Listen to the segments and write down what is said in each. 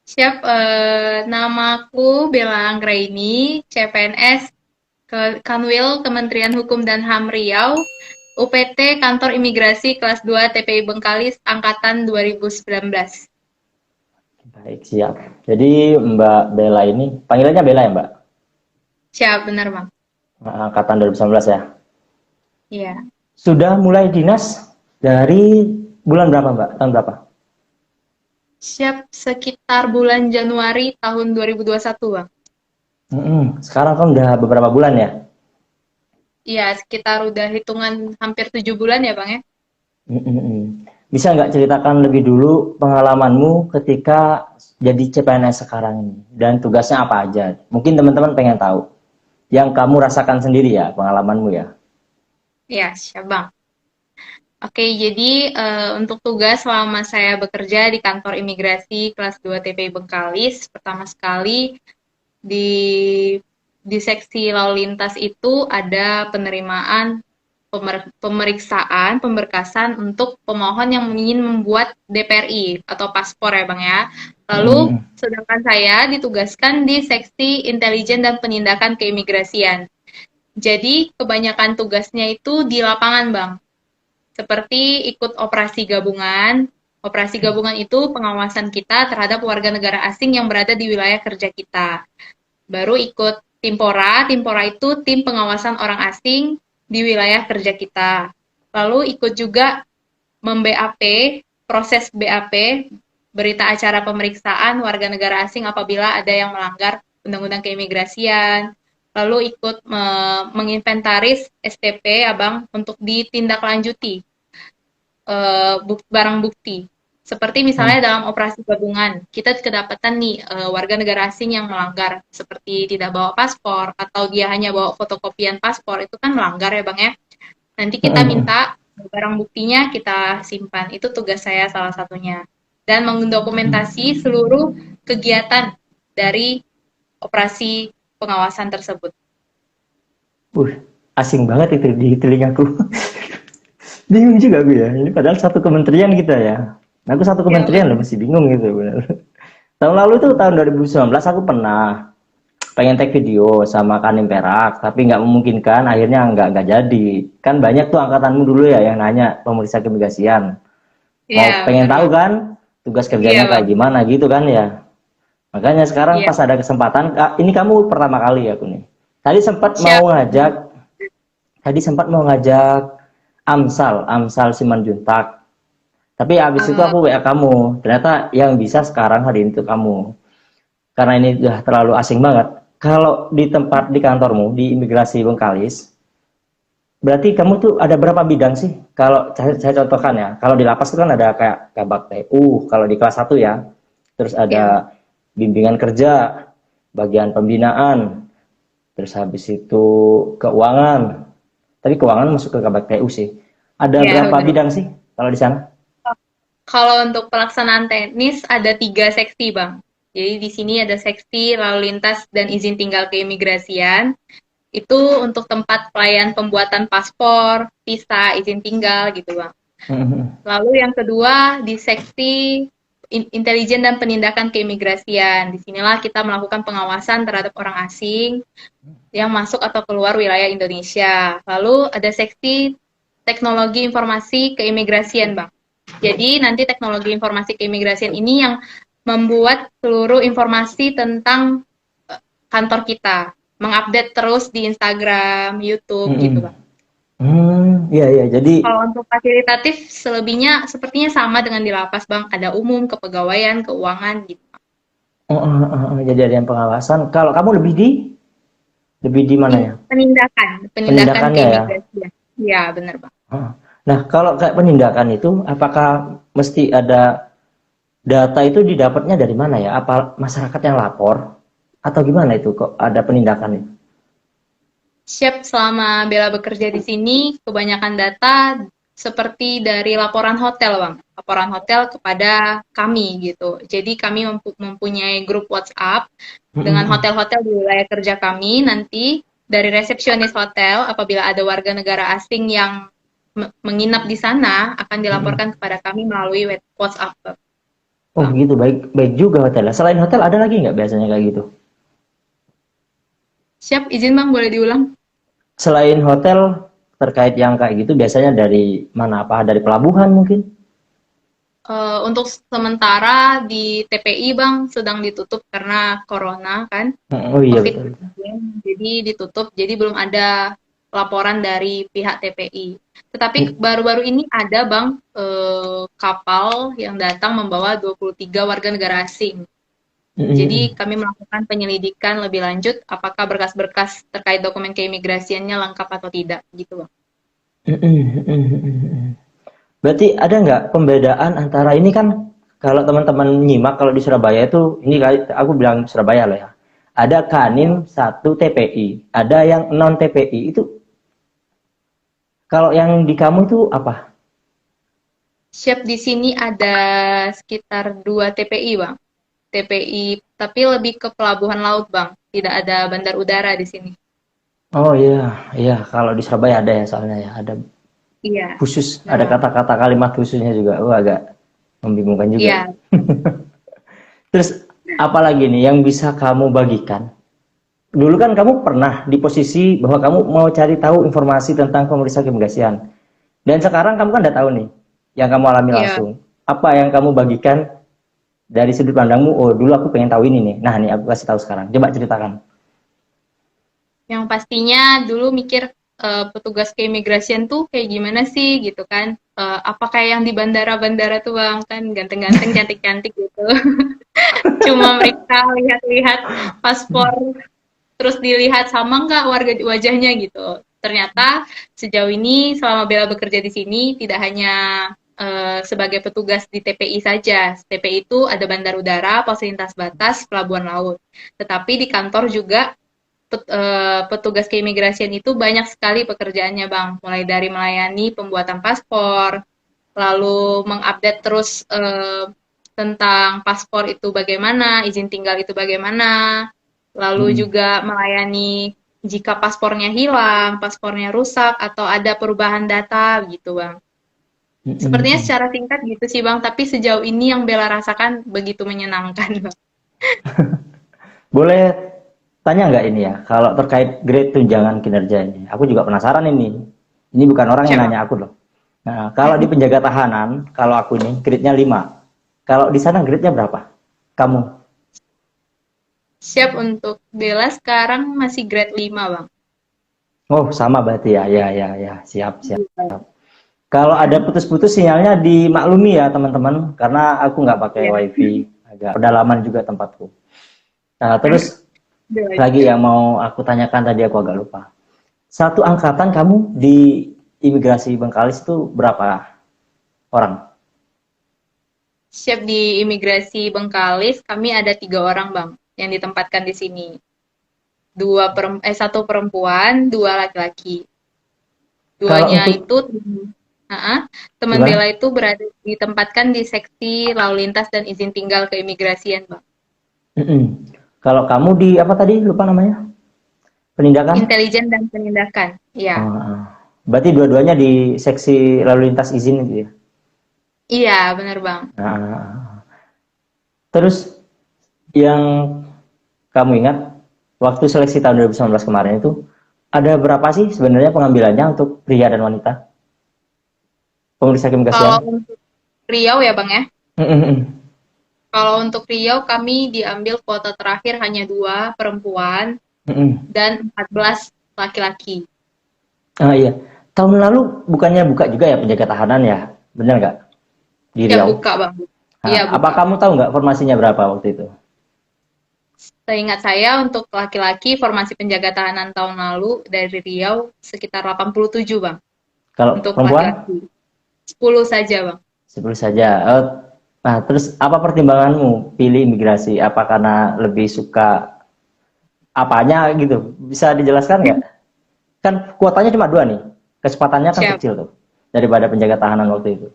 Siap, namaku Bella Anggraini, CPNS Kanwil Kementerian Hukum dan HAM Riau, UPT Kantor Imigrasi kelas 2 TPI Bengkalis Angkatan 2019. Baik, siap. Jadi Mbak Bella ini, panggilannya Bella ya Mbak? Siap, benar Bang. Angkatan 2019 ya. Iya. Sudah mulai dinas dari bulan berapa Mbak? Tahun berapa? Siap sekitar bulan Januari tahun 2021 Bang. Sekarang kan udah beberapa bulan ya? Iya, sekitar udah hitungan hampir 7 bulan ya Bang ya. Bisa nggak ceritakan lebih dulu pengalamanmu ketika jadi CPNS sekarang ini? Dan tugasnya apa aja? Mungkin teman-teman pengen tahu. Yang kamu rasakan sendiri ya, pengalamanmu ya. Iya, siap Bang. Oke, jadi untuk tugas selama saya bekerja di kantor imigrasi kelas 2 TPI Bengkalis, pertama sekali di seksi lalu lintas itu ada penerimaan pemeriksaan, pemberkasan untuk pemohon yang ingin membuat DPRI atau paspor ya Bang ya. Lalu Mm-mm. sedangkan saya ditugaskan di seksi intelijen dan penindakan keimigrasian. Jadi kebanyakan tugasnya itu di lapangan Bang, seperti ikut operasi gabungan. Operasi gabungan itu pengawasan kita terhadap warga negara asing yang berada di wilayah kerja kita. Baru ikut Timpora. Timpora itu tim pengawasan orang asing di wilayah kerja kita. Lalu ikut juga mem-BAP, proses BAP, berita acara pemeriksaan warga negara asing apabila ada yang melanggar undang-undang keimigrasian. Lalu ikut menginventaris STP, Abang, untuk ditindaklanjuti barang bukti. Seperti misalnya dalam operasi gabungan, kita kedapatan nih warga negara asing yang melanggar, seperti tidak bawa paspor atau dia hanya bawa fotokopian paspor, itu kan melanggar ya Bang ya. Nanti kita Mm-mm. minta barang buktinya kita simpan. Itu tugas saya salah satunya. Dan mendokumentasi seluruh kegiatan dari operasi pengawasan tersebut. Uh, Asing banget itu di telingaku. Bingung juga gue ya. Ini padahal satu kementerian kita ya. Aku satu Ya, kementerian loh, benar. masih bingung gitu benar. Tahun lalu itu tahun 2019 aku pernah pengen take video sama Kanim Perak, tapi nggak memungkinkan, akhirnya nggak jadi. Kan banyak tuh angkatanmu dulu ya yang nanya pemeriksa keimigrasian. Mau Iya, pengen benar tahu Bang. kan tugas Iya, kerjanya kayak Bang. gimana gitu kan ya. Makanya sekarang Iya. pas ada kesempatan, ini kamu pertama kali ya aku nih. Tadi sempat Siap. mau ngajak, tadi sempat mau ngajak Amsal Simanjuntak. Tapi abis itu Eh, aku WA kamu. Ternyata yang bisa sekarang hari ini tuh kamu. Karena ini udah terlalu asing banget. Kalau di tempat di kantormu di imigrasi Bengkalis, berarti kamu tuh ada berapa bidang sih? Kalau saya contohkan ya, kalau di lapas itu kan ada kayak kabak TU, kalau di kelas 1 ya. Terus iya, Bang. ada bimbingan kerja, bagian pembinaan, terus habis itu keuangan. Tapi keuangan masuk ke kabak TU sih. Ada Iya, berapa benar bidang Bang. sih kalau di sana? Kalau untuk pelaksanaan teknis ada 3 seksi, Bang. Jadi di sini ada seksi lalu lintas dan izin tinggal keimigrasian. Itu untuk tempat pelayan pembuatan paspor, visa, izin tinggal gitu, Bang. Lalu yang kedua di seksi intelijen dan penindakan keimigrasian. Disinilah kita melakukan pengawasan terhadap orang asing yang masuk atau keluar wilayah Indonesia. Lalu ada seksi teknologi informasi keimigrasian, Bang. Jadi nanti teknologi informasi keimigrasian ini yang membuat seluruh informasi tentang kantor kita, mengupdate terus di Instagram, YouTube gitu, Bang. Iya iya. Jadi Kalau untuk fasilitatif selebihnya sepertinya sama dengan di lapas, Bang. Ada umum, kepegawaian, keuangan gitu. jadi ada yang pengawasan. Kalau kamu lebih di mana ya? Penindakan, penindakan Penindakannya ya. keimigrasian. Iya, benar, Bang. Nah, kalau kayak penindakan itu, apakah mesti ada data itu didapatnya dari mana ya? Apa masyarakat yang lapor atau gimana itu kok ada penindakan itu? Siap, selama Bella bekerja di sini, kebanyakan data seperti dari laporan hotel, Bang. Laporan hotel kepada kami gitu. Jadi kami mempunyai grup WhatsApp dengan hotel-hotel di wilayah kerja kami. Nanti dari resepsionis hotel, apabila ada warga negara asing yang menginap di sana, akan dilaporkan kepada kami melalui WhatsApp, Bang. Oh gitu, baik baik juga hotel. Selain hotel ada lagi nggak biasanya kayak gitu? Siap, izin Bang, boleh diulang? Selain hotel terkait yang kayak gitu biasanya dari mana? Apa dari pelabuhan mungkin? Untuk sementara di TPI Bang sedang ditutup karena corona kan, Oh iya betul. COVID-19, jadi ditutup, jadi belum ada laporan dari pihak TPI. Tetapi baru-baru ini ada Bang, kapal yang datang membawa 23 warga negara asing. Jadi kami melakukan penyelidikan lebih lanjut apakah berkas-berkas terkait dokumen keimigrasiannya lengkap atau tidak gitu Bang. Berarti ada nggak pembedaan antara ini kan kalau teman-teman nyimak kalau di Surabaya itu ini aku bilang Surabaya lah ya. Ada Kanim satu TPI, ada yang non TPI itu kalau yang di kamu itu apa? Siap, di sini ada sekitar 2 TPI, Bang. TPI, tapi lebih ke pelabuhan laut, Bang. Tidak ada bandar udara di sini. Oh iya, iya kalau di Surabaya ada ya soalnya ya, ada Iya, khusus, benar, ada Bang. kata-kata kalimat khususnya juga. Oh agak membingungkan juga ya. Iya, Terus apalagi nih yang bisa kamu bagikan? Dulu kan kamu pernah di posisi bahwa kamu mau cari tahu informasi tentang pemeriksaan keimigrasian. Dan sekarang kamu kan udah tahu nih yang kamu alami iya. langsung. Apa yang kamu bagikan dari sudut pandangmu? Oh, dulu aku pengen tahu ini nih. Nah, nih aku kasih tahu sekarang. Coba ceritakan. Yang pastinya dulu mikir petugas keimigrasian tuh kayak gimana sih gitu kan. Apa kayak yang di bandara-bandara tuh Bang, kan ganteng-ganteng, cantik-cantik gitu. Cuma mereka lihat-lihat paspor terus dilihat sama nggak warga wajahnya gitu. Ternyata sejauh ini selama Bella bekerja di sini tidak hanya sebagai petugas di TPI saja. TPI itu ada bandar udara, pos lintas batas, pelabuhan laut. Tetapi di kantor juga petugas keimigrasian itu banyak sekali pekerjaannya Bang. Mulai dari melayani pembuatan paspor, lalu mengupdate terus tentang paspor itu bagaimana, izin tinggal itu bagaimana, lalu Mm-mm. juga melayani jika paspornya hilang, paspornya rusak, atau ada perubahan data gitu Bang. Sepertinya Mm-mm. secara singkat gitu sih Bang, tapi sejauh ini yang Bella rasakan begitu menyenangkan Bang. Boleh tanya nggak ini ya, kalau terkait grade tunjangan kinerja ini? Aku juga penasaran ini. Ini bukan orang yang Siap Bang. nanya aku loh. Nah, kalau di penjaga tahanan, kalau aku ini grade-nya 5. Kalau di sana grade-nya berapa? Kamu? Siap, untuk Bella sekarang masih grade 5 Bang. Oh, sama berarti ya. Ya, ya, ya. Siap, siap. Kalau ada putus-putus sinyalnya dimaklumi ya teman-teman, karena aku nggak pakai Ya. wifi, agak pedalaman juga tempatku. Nah, terus Bella lagi juga. yang mau aku tanyakan tadi aku agak lupa. Satu angkatan kamu di imigrasi Bengkalis itu berapa orang? Siap, di imigrasi Bengkalis kami ada 3 orang Bang yang ditempatkan di sini. Satu perempuan, 2 laki-laki. Kalau Duanya untuk itu teman Bella gimana? itu berada ditempatkan di seksi lalu lintas dan izin tinggal keimigrasian Bang. Mm-mm. Kalau kamu di apa tadi? Lupa namanya? Penindakan? Intelijen dan penindakan. Oh, Iya. berarti dua-duanya di seksi lalu lintas izin gitu ya? Iya, benar Bang. Nah, terus yang kamu ingat waktu seleksi tahun 2019 kemarin itu ada berapa sih sebenarnya pengambilannya untuk pria dan wanita? Pemeriksa Kalau keimigrasian? untuk Riau ya Bang ya. Mm-mm. Kalau untuk Riau kami diambil kuota terakhir hanya 2 perempuan Mm-mm. dan 14 laki-laki. Ah iya, tahun lalu bukannya buka juga ya penjaga tahanan ya? Benar nggak di Ya Riau? buka Bang. Nah, Iya apa buka. kamu tahu nggak formasinya berapa waktu itu? Seingat saya untuk laki-laki formasi penjaga tahanan tahun lalu dari Riau sekitar 87 Bang. Kalau Untuk perempuan? laki-laki 10 saja Bang. 10 saja. Nah, terus apa pertimbanganmu pilih imigrasi? Apa karena lebih suka apanya gitu? Bisa dijelaskan nggak? Kan kuotanya cuma 2 nih. Kesempatannya kan Siap. kecil tuh daripada penjaga tahanan waktu itu.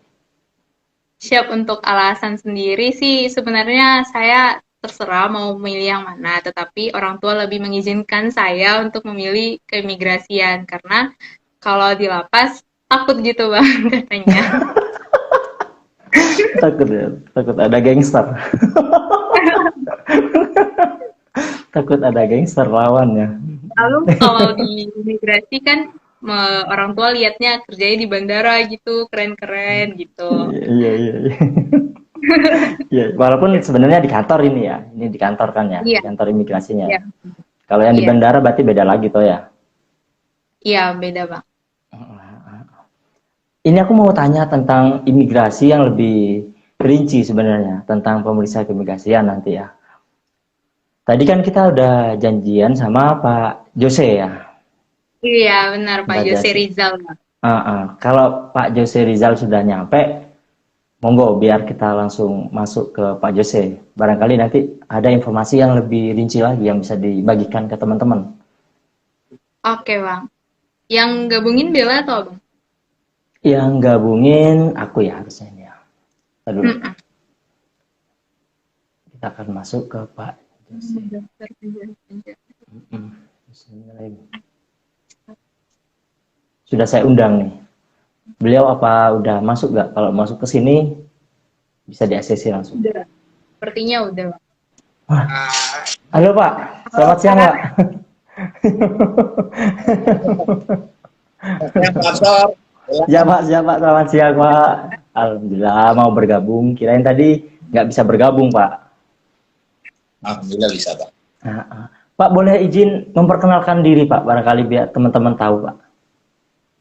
Siap, untuk alasan sendiri sih sebenarnya saya terserah mau memilih yang mana, tetapi orang tua lebih mengizinkan saya untuk memilih keimigrasian karena kalau di lapas takut gitu Bang katanya. Takut ya, takut ada gangster. Takut ada gangster lawannya. Lalu kalau di imigrasi kan orang tua liatnya kerjanya di bandara gitu, keren-keren gitu. Iya, iya, iya. Iya, walaupun sebenarnya di kantor ini ya, ini di kantor kan ya, Iya, di kantor imigrasinya iya, ya. Kalau yang di iya, bandara berarti beda lagi toh ya. iya beda bang. Ini aku mau tanya tentang imigrasi yang lebih rinci sebenarnya, tentang pemeriksa keimigrasian nanti ya. Tadi kan kita udah janjian sama Pak Jose ya, Iya benar Pak Mbak Jose Jase. Rizal bang. Kalau Pak Jose Rizal sudah nyampe, monggo biar kita langsung masuk ke Pak Jose. Barangkali nanti ada informasi yang lebih rinci lagi yang bisa dibagikan ke teman-teman. Oke bang. Yang gabungin Bella atau bang? Yang gabungin aku ya harusnya ini ya. Kita dulu. Mm-mm. Kita akan masuk ke Pak Jose. Daftar penjara. Bismillahirrahmanirrahim. Sudah saya undang nih. Beliau apa udah masuk nggak? Kalau masuk ke sini bisa di-ACC langsung. Udah. Sepertinya udah bang. Wah, halo Pak, selamat siang Pak. Ya Pak, siapa? Selamat siang Pak. Alhamdulillah mau bergabung. Kirain tadi nggak bisa bergabung Pak. Alhamdulillah bisa, Pak. Pak boleh izin memperkenalkan diri Pak, barangkali biar teman-teman tahu Pak.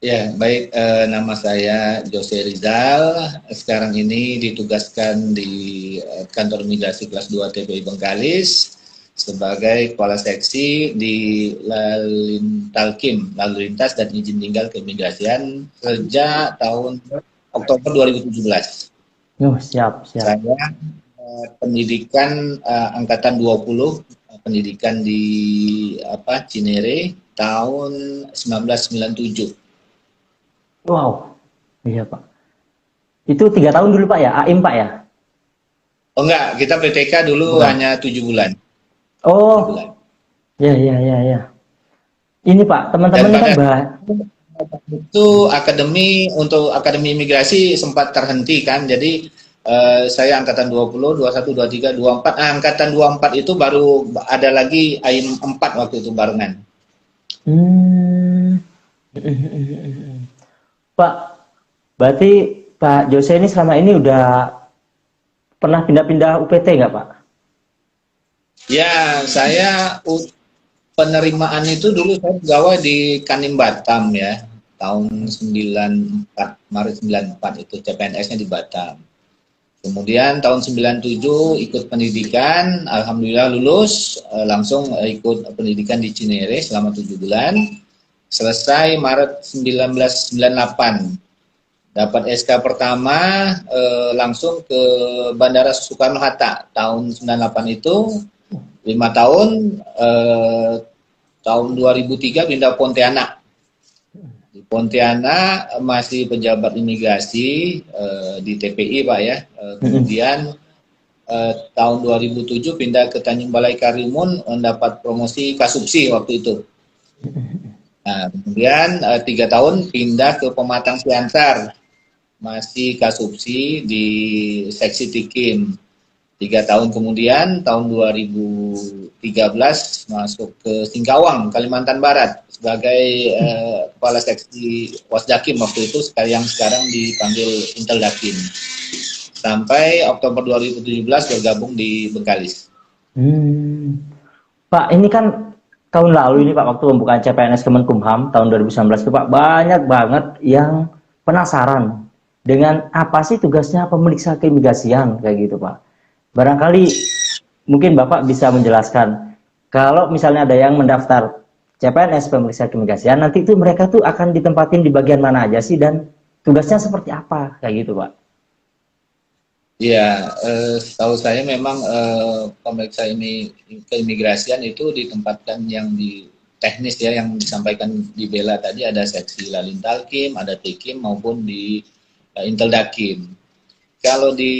Ya, baik. Nama saya Jose Rizal. Sekarang ini ditugaskan di kantor imigrasi kelas 2 TPI Bengkalis sebagai kepala seksi di Lalintalkim, lalu lintas dan izin tinggal keimigrasian sejak tahun Oktober 2017. Oh, siap. Saya pendidikan angkatan 20, pendidikan di Cinere tahun 1997. Wow, iya Pak. Itu 3 tahun dulu Pak ya, AIM Pak ya? Oh enggak, kita PTK dulu hanya 7 bulan. Oh, ya. Ini Pak, teman-teman ini kan itu untuk akademi imigrasi sempat terhenti kan, jadi saya angkatan 20, 21, 23, 24, angkatan 24 itu baru ada lagi AIM 4 waktu itu barengan. Pak, berarti Pak Jose ini selama ini udah pernah pindah-pindah UPT nggak Pak? Ya, saya penerimaan itu dulu saya pegawai di Kanim Batam ya, tahun 94, Maret 94 itu CPNS-nya di Batam. Kemudian tahun 97 ikut pendidikan, alhamdulillah lulus, langsung ikut pendidikan di Cinere selama 7 bulan. Selesai Maret 1998. Dapat SK pertama, langsung ke Bandara Soekarno-Hatta tahun 98 itu 5 tahun, tahun 2003 pindah Pontianak. Di Pontianak masih pejabat imigrasi di TPI Pak ya. Kemudian tahun 2007 pindah ke Tanjung Balai Karimun, mendapat promosi Kasubsi waktu itu. Nah, kemudian 3 tahun pindah ke Pematang Siantar, masih Kasubsi di seksi Tikim. 3 tahun kemudian tahun 2013 masuk ke Singkawang, Kalimantan Barat sebagai kepala seksi Wasdakim waktu itu, yang sekarang dipanggil Inteldakim. Sampai Oktober 2017 bergabung di Bengkalis. Pak, ini kan tahun lalu ini Pak, waktu pembukaan CPNS Kemenkumham tahun 2019 itu Pak, banyak banget yang penasaran dengan apa sih tugasnya pemeriksa keimigrasian kayak gitu Pak. Barangkali mungkin Bapak bisa menjelaskan, kalau misalnya ada yang mendaftar CPNS pemeriksa keimigrasian, nanti itu mereka tuh akan ditempatin di bagian mana aja sih dan tugasnya seperti apa kayak gitu Pak. Ya, setahu saya memang pemeriksa keimigrasian itu ditempatkan yang di teknis ya, yang disampaikan di Bella tadi, ada seksi Lalintalkim, ada Tikim maupun di Inteldakim. Kalau di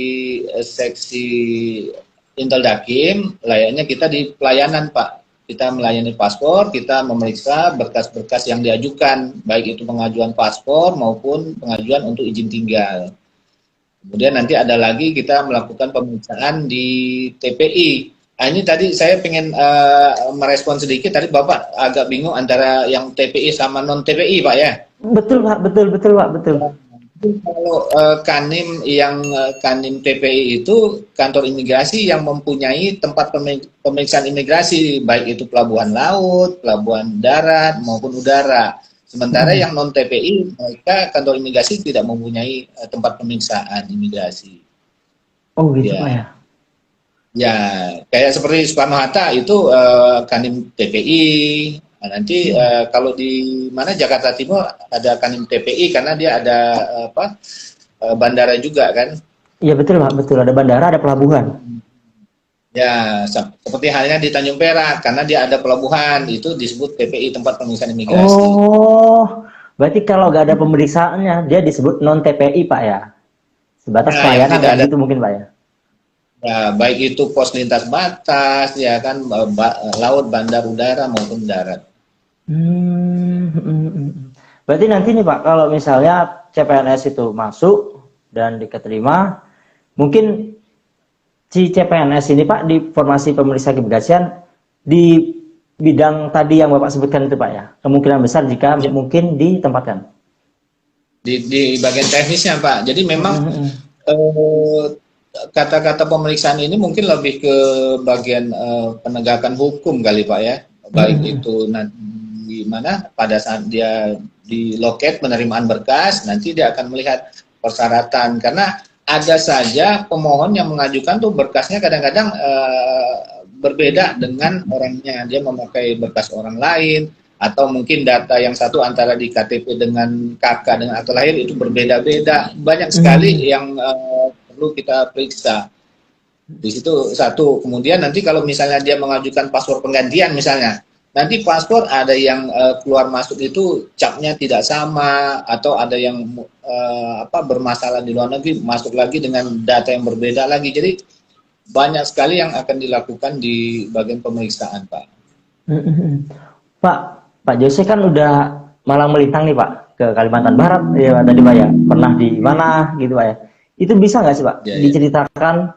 seksi Inteldakim, layaknya kita di pelayanan Pak. Kita melayani paspor, kita memeriksa berkas-berkas yang diajukan, baik itu pengajuan paspor maupun pengajuan untuk izin tinggal. Kemudian nanti ada lagi kita melakukan pemeriksaan di TPI. Nah, ini tadi saya pengen merespon sedikit. Tadi Bapak agak bingung antara yang TPI sama non TPI, Pak ya. Betul Pak, betul Pak, betul. Kalau Kanim TPI itu kantor imigrasi yang mempunyai tempat pemeriksaan imigrasi, baik itu pelabuhan laut, pelabuhan darat maupun udara. Sementara yang non TPI mereka kantor imigrasi tidak mempunyai tempat pemeriksaan imigrasi. Oh gitu Ya. Pak ya. Ya, kayak seperti Soekarno-Hatta itu Kanim TPI. Nah, nanti kalau di mana Jakarta Timur ada Kanim TPI karena dia ada bandara juga kan. Iya betul Pak, betul. Ada bandara, ada pelabuhan. Ya, seperti halnya di Tanjung Perak karena dia ada pelabuhan itu disebut TPI tempat pemeriksaan imigrasi. Oh, berarti kalau nggak ada pemeriksaannya dia disebut non TPI Pak ya? Sebatas Nah, pelayanan tidak ada. gitu mungkin Pak ya? Ya, baik itu pos lintas batas, ya kan, laut, bandar, udara maupun darat. Berarti nanti nih Pak, kalau misalnya CPNS itu masuk dan diterima, mungkin si CPNS ini Pak di formasi pemeriksa keimigrasian di bidang tadi yang Bapak sebutkan itu Pak ya, kemungkinan besar jika mungkin ditempatkan. Di bagian teknisnya Pak, jadi memang kata-kata pemeriksaan ini mungkin lebih ke bagian penegakan hukum kali Pak ya, baik itu nanti di mana pada saat dia di loket penerimaan berkas nanti dia akan melihat persyaratan karena ada saja pemohon yang mengajukan tuh berkasnya kadang-kadang berbeda dengan orangnya, dia memakai berkas orang lain atau mungkin data yang satu antara di KTP dengan kakak dengan akte lahir itu berbeda-beda, banyak sekali yang perlu kita periksa. Di situ satu. Kemudian nanti kalau misalnya dia mengajukan paspor penggantian misalnya, nanti paspor ada yang keluar masuk itu capnya tidak sama atau ada yang bermasalah di luar negeri masuk lagi dengan data yang berbeda lagi. Jadi banyak sekali yang akan dilakukan di bagian pemeriksaan, Pak. Pak Jose kan udah malang melintang nih Pak ke Kalimantan Barat ya tadi Pak ya, pernah di mana gitu Pak ya. Itu bisa nggak sih Pak diceritakan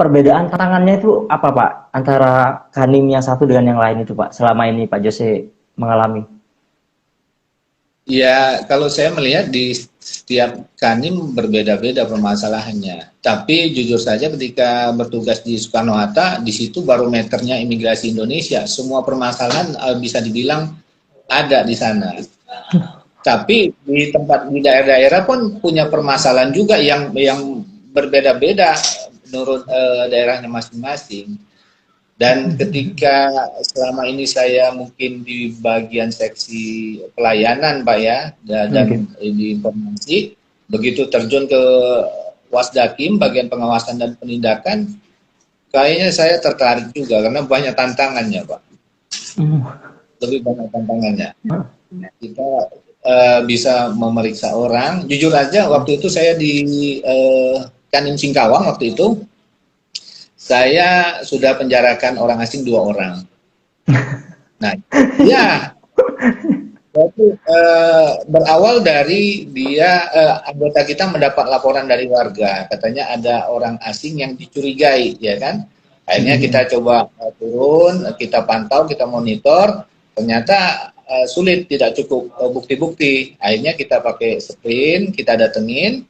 perbedaan tantangannya itu apa Pak antara Kanim yang satu dengan yang lain itu Pak selama ini Pak Jose mengalami? Ya, kalau saya melihat di setiap Kanim berbeda-beda permasalahannya. Tapi jujur saja ketika bertugas di Soekarno-Hatta, di situ barometernya imigrasi Indonesia. Semua permasalahan bisa dibilang ada di sana. Tapi di tempat di daerah-daerah pun punya permasalahan juga yang berbeda-beda menurut daerahnya masing-masing. Dan ketika selama ini saya mungkin di bagian seksi pelayanan Pak ya, dan di informasi, begitu terjun ke Wasdakim, bagian pengawasan dan penindakan, kayaknya saya tertarik juga karena banyak tantangannya Pak. Lebih banyak tantangannya. Kita bisa memeriksa orang. Jujur aja waktu itu saya di Kanim Singkawang waktu itu, saya sudah penjarakan orang asing 2 orang. Nah, ya, itu berawal dari dia anggota kita mendapat laporan dari warga, katanya ada orang asing yang dicurigai, ya kan? Akhirnya kita coba turun, kita pantau, kita monitor, ternyata sulit, tidak cukup bukti-bukti. Akhirnya kita pakai sprint, kita datengin,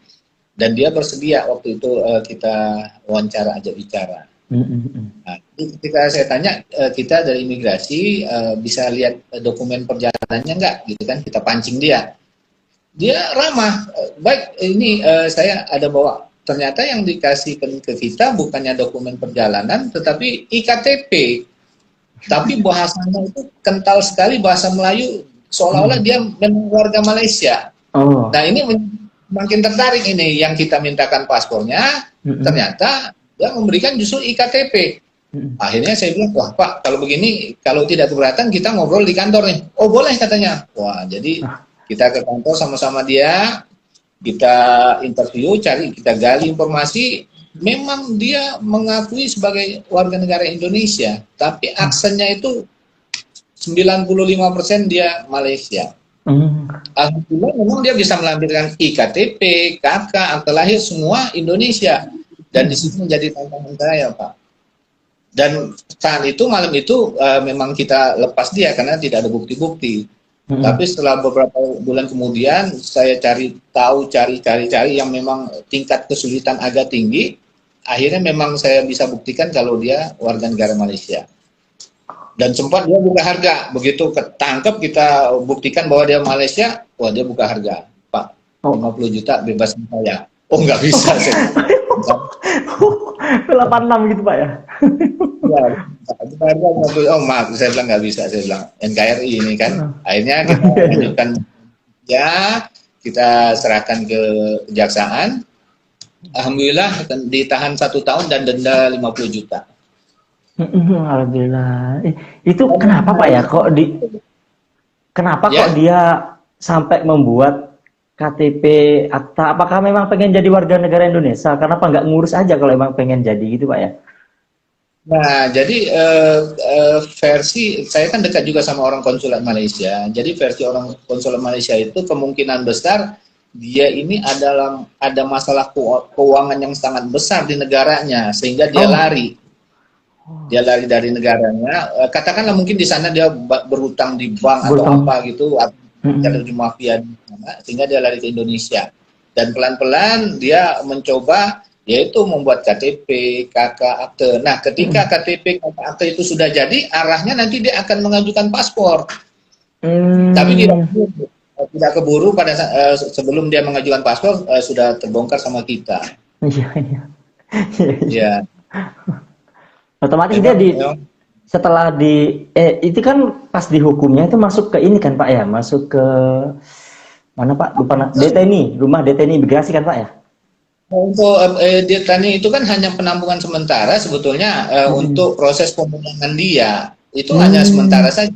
dan dia bersedia waktu itu kita wawancara, ajak bicara. Nah, ketika saya tanya, kita dari imigrasi bisa lihat dokumen perjalanannya nggak, gitu kan? Kita pancing dia ramah. Baik, ini saya ada bawa. Ternyata yang dikasih ke kita bukannya dokumen perjalanan, tetapi IKTP. Tapi bahasanya itu kental sekali, bahasa Melayu, seolah-olah dia memang warga Malaysia. Nah, ini makin tertarik ini, yang kita mintakan paspornya, ternyata dia memberikan justru IKTP. Akhirnya saya bilang, wah Pak, kalau begini, kalau tidak keberatan kita ngobrol di kantor nih. Oh boleh katanya. Wah, jadi kita ke kantor sama-sama dia, kita interview, kita gali informasi. Memang dia mengakui sebagai warga negara Indonesia, tapi aksennya itu 95% dia Malaysia. Hmm. Alhamdulillah memang dia bisa melampirkan IKTP, KK, akte lahir semua Indonesia, dan di situ menjadi tantangan saya, Pak. Dan saat itu malam itu memang kita lepas dia karena tidak ada bukti-bukti. Tapi setelah beberapa bulan kemudian saya cari tahu, cari yang memang tingkat kesulitan agak tinggi. Akhirnya memang saya bisa buktikan kalau dia warga negara Malaysia. Dan sempat dia buka harga, begitu ketangkep kita buktikan bahwa dia Malaysia, wah dia buka harga, Pak, 50 juta bebas saya. Oh nggak bisa saya. 86 gitu Pak ya? Ya, oh maaf, saya bilang nggak bisa, saya bilang NKRI ini kan. Akhirnya kita lanjutkan, ya kita serahkan ke kejaksaan. Alhamdulillah ditahan 1 tahun dan denda 50 juta. Alhamdulillah. Itu kenapa Pak ya? Kenapa kok dia sampai membuat KTP akta? Apakah memang pengen jadi warga negara Indonesia? Kenapa nggak ngurus aja kalau emang pengen jadi gitu Pak ya? Nah, jadi versi saya kan dekat juga sama orang konsulat Malaysia. Jadi versi orang konsulat Malaysia itu kemungkinan besar dia ini ada masalah keuangan yang sangat besar di negaranya sehingga dia lari. Dia lari dari negaranya. Katakanlah mungkin di sana dia berhutang di bank atau apa gitu, atau di mafia di sana, sehingga dia lari ke Indonesia. Dan pelan-pelan dia mencoba yaitu membuat KTP, KK, akte. Nah, ketika KTP, KK, akte itu sudah jadi, arahnya nanti dia akan mengajukan paspor. Tapi tidak keburu pada sebelum dia mengajukan paspor sudah terbongkar sama kita. Iya. Otomatis dia setelah itu kan pas dihukumnya itu masuk ke ini kan Pak ya, masuk ke mana Pak? Lupa, DTNI, rumah DTNI imigrasi kan Pak ya? Untuk DTNI itu kan hanya penampungan sementara sebetulnya untuk proses pemulangan dia itu hanya sementara saja.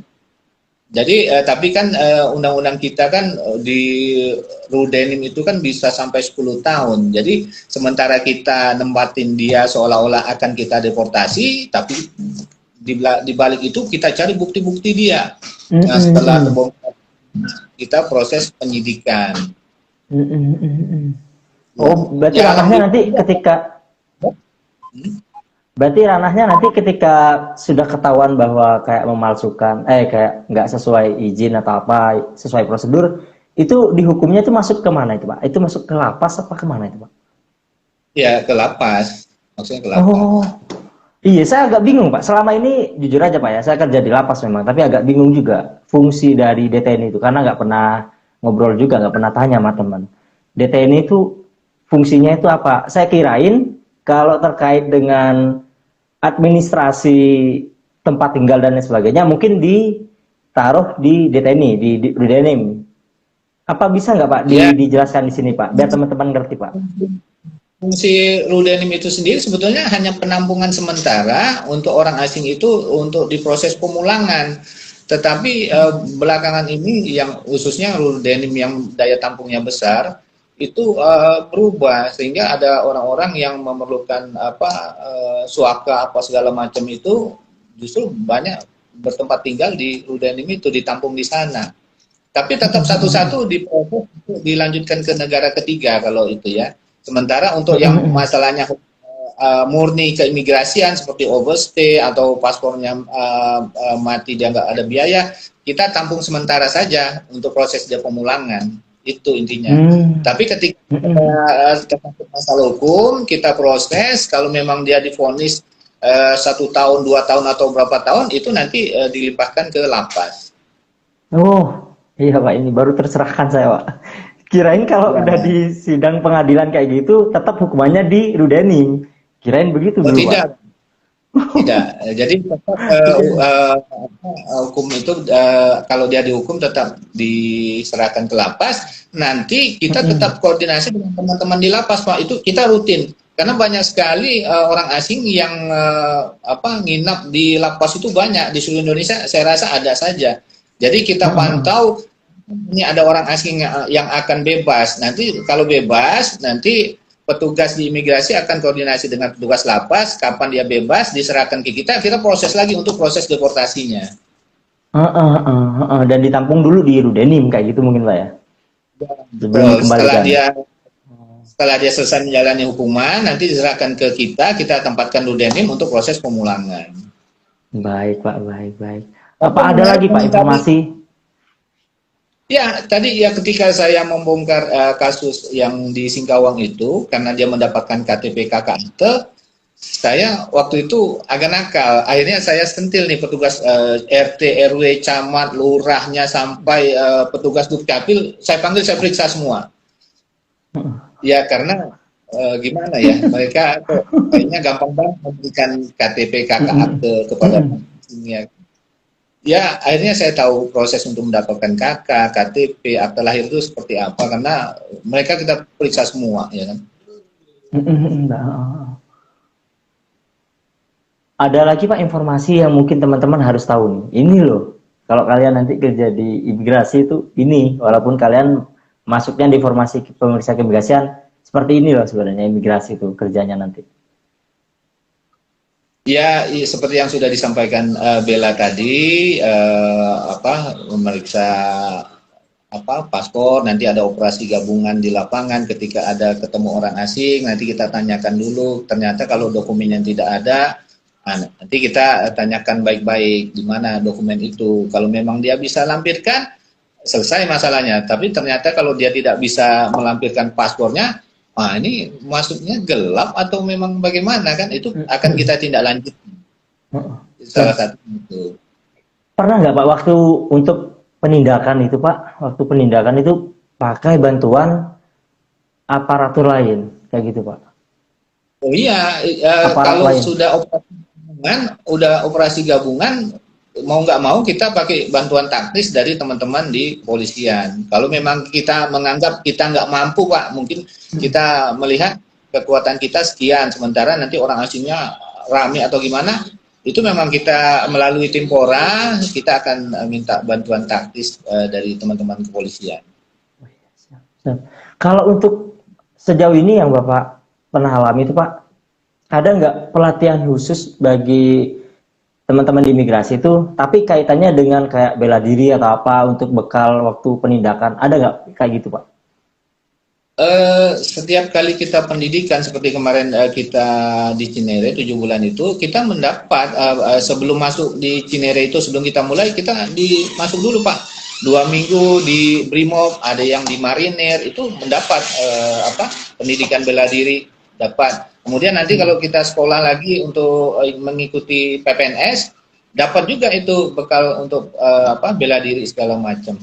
Jadi tapi kan undang-undang kita kan di Rudenim itu kan bisa sampai 10 tahun. Jadi sementara kita nempatin dia seolah-olah akan kita deportasi, tapi di balik itu kita cari bukti-bukti dia. Nah, setelah terbongkar kita proses penyidikan. Oh, berarti ranahnya nanti ketika sudah ketahuan bahwa kayak memalsukan, kayak nggak sesuai izin atau apa, sesuai prosedur, itu dihukumnya itu masuk ke mana itu Pak? Itu masuk ke lapas apa kemana itu Pak? Ya, ke lapas. Maksudnya ke lapas. Oh, iya saya agak bingung Pak. Selama ini jujur aja Pak ya, saya kerja di lapas memang, tapi agak bingung juga fungsi dari DTNI itu, karena nggak pernah ngobrol juga, nggak pernah tanya sama teman. DTNI itu fungsinya itu apa? Saya kirain kalau terkait dengan administrasi tempat tinggal dan lain sebagainya mungkin ditaruh di DTNI, di Rudenim. Apa bisa nggak Pak dijelaskan di sini Pak, biar teman-teman ngerti Pak? Fungsi Rudenim itu sendiri sebetulnya hanya penampungan sementara untuk orang asing itu untuk diproses pemulangan. Tetapi belakangan ini yang khususnya Rudenim yang daya tampungnya besar itu berubah sehingga ada orang-orang yang memerlukan suaka apa segala macam itu justru banyak bertempat tinggal di Rudenim itu, ditampung di sana. Tapi tetap satu-satu diproses dilanjutkan ke negara ketiga kalau itu ya. Sementara untuk yang masalahnya murni keimigrasian seperti overstay atau paspornya mati dia nggak ada biaya, kita tampung sementara saja untuk proses dia pemulangan. Itu intinya. Tapi ketika kita masalah hukum, kita proses, kalau memang dia divonis 1 tahun, 2 tahun atau berapa tahun, itu nanti dilimpahkan ke lapas. Oh, iya Pak, ini baru tercerahkan saya Pak. Kirain kalau udah di sidang pengadilan kayak gitu, tetap hukumannya di Rudenim. Kirain begitu dulu tidak. Pak. Tidak, jadi tetap hukum itu kalau dia dihukum tetap diserahkan ke lapas. Nanti kita tetap koordinasi dengan teman-teman di lapas Pak. Itu kita rutin karena banyak sekali orang asing yang nginap di lapas itu banyak di seluruh Indonesia. Saya rasa ada saja. Jadi kita pantau ini ada orang asing yang akan bebas. Nanti kalau bebas nanti petugas di imigrasi akan koordinasi dengan petugas lapas, kapan dia bebas, diserahkan ke kita proses lagi untuk proses deportasinya. Dan ditampung dulu di Rudenim kayak gitu mungkin Pak ya. Sebelum Betul. dikembalikan. Setelah dia selesai menjalani hukuman, nanti diserahkan ke kita tempatkan Rudenim untuk proses pemulangan. Baik Pak, baik. Apa ada lagi Pak informasi? Ya, tadi ya ketika saya membongkar kasus yang di Singkawang itu, karena dia mendapatkan KTP KKT, saya waktu itu agak nakal. Akhirnya saya sentil nih petugas RT, RW, camat, lurahnya sampai petugas Dukcapil, saya panggil, saya periksa semua. Ya karena gimana ya, mereka kayaknya gampang banget memberikan KTP KKT kepada pasien. Ya, akhirnya saya tahu proses untuk mendapatkan KK, KTP, akta lahir itu seperti apa, karena mereka kita periksa semua, ya kan. Ada lagi Pak informasi yang mungkin teman-teman harus tahu nih. Ini loh, kalau kalian nanti kerja di imigrasi itu ini, walaupun kalian masuknya di formasi pemeriksa keimigrasian, seperti ini loh sebenarnya imigrasi itu kerjanya nanti. Ya, seperti yang sudah disampaikan Bella tadi, memeriksa paspor, nanti ada operasi gabungan di lapangan ketika ada ketemu orang asing, nanti kita tanyakan dulu, ternyata kalau dokumennya tidak ada, nanti kita tanyakan baik-baik di mana dokumen itu. Kalau memang dia bisa lampirkan, selesai masalahnya. Tapi ternyata kalau dia tidak bisa melampirkan paspornya, ini masuknya gelap atau memang bagaimana kan? Itu akan kita tindak lanjut. Salah satu itu. Pernah nggak Pak waktu untuk penindakan itu Pak, waktu penindakan itu pakai bantuan aparatur lain kayak gitu Pak? Oh iya, kalau lain sudah operasi gabungan, mau nggak mau kita pakai bantuan taktis dari teman-teman di kepolisian. Kalau memang kita menganggap kita nggak mampu Pak, mungkin kita melihat kekuatan kita sekian, sementara nanti orang asingnya rame atau gimana, itu memang kita melalui Timpora, kita akan minta bantuan taktis dari teman-teman kepolisian. Kalau untuk sejauh ini yang Bapak pernah alami itu Pak, ada nggak pelatihan khusus bagi teman-teman di imigrasi itu, tapi kaitannya dengan kayak bela diri atau apa untuk bekal waktu penindakan, ada nggak kayak gitu Pak? Setiap kali kita pendidikan seperti kemarin kita di Cinere 7 bulan itu, kita mendapat sebelum masuk di Cinere itu, sebelum kita mulai, kita masuk dulu Pak, 2 minggu di Brimob, ada yang di Marinir, itu mendapat pendidikan bela diri, dapat. Kemudian nanti kalau kita sekolah lagi untuk mengikuti PPNS, dapat juga itu bekal untuk bela diri segala macam.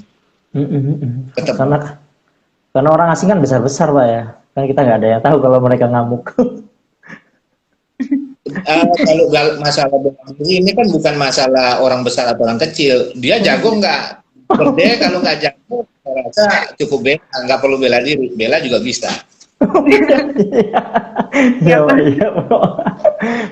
Karena orang asing kan besar-besar Pak ya, kan kita nggak ada yang tahu kalau mereka ngamuk. Kalau masalah bela diri ini kan bukan masalah orang besar atau orang kecil, dia jago nggak? Berdaya kalau nggak jago, saya rasa cukup bela, nggak perlu bela diri, bela juga bisa. Ya, Pak, ya, Pak.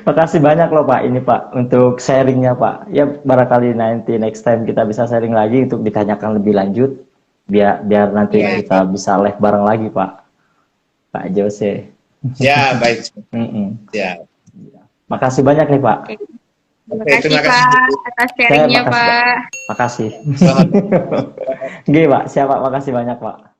Makasih banyak loh Pak ini Pak untuk sharingnya Pak. Ya barangkali nanti next time kita bisa sharing lagi untuk ditanyakan lebih lanjut biar nanti kita bisa live bareng lagi Pak Jose. Ya baik. Ya. Makasih banyak nih Pak. Terima kasih Pak atas sharingnya Pak. Makasih. Gih Pak, siapa? Makasih banyak Pak.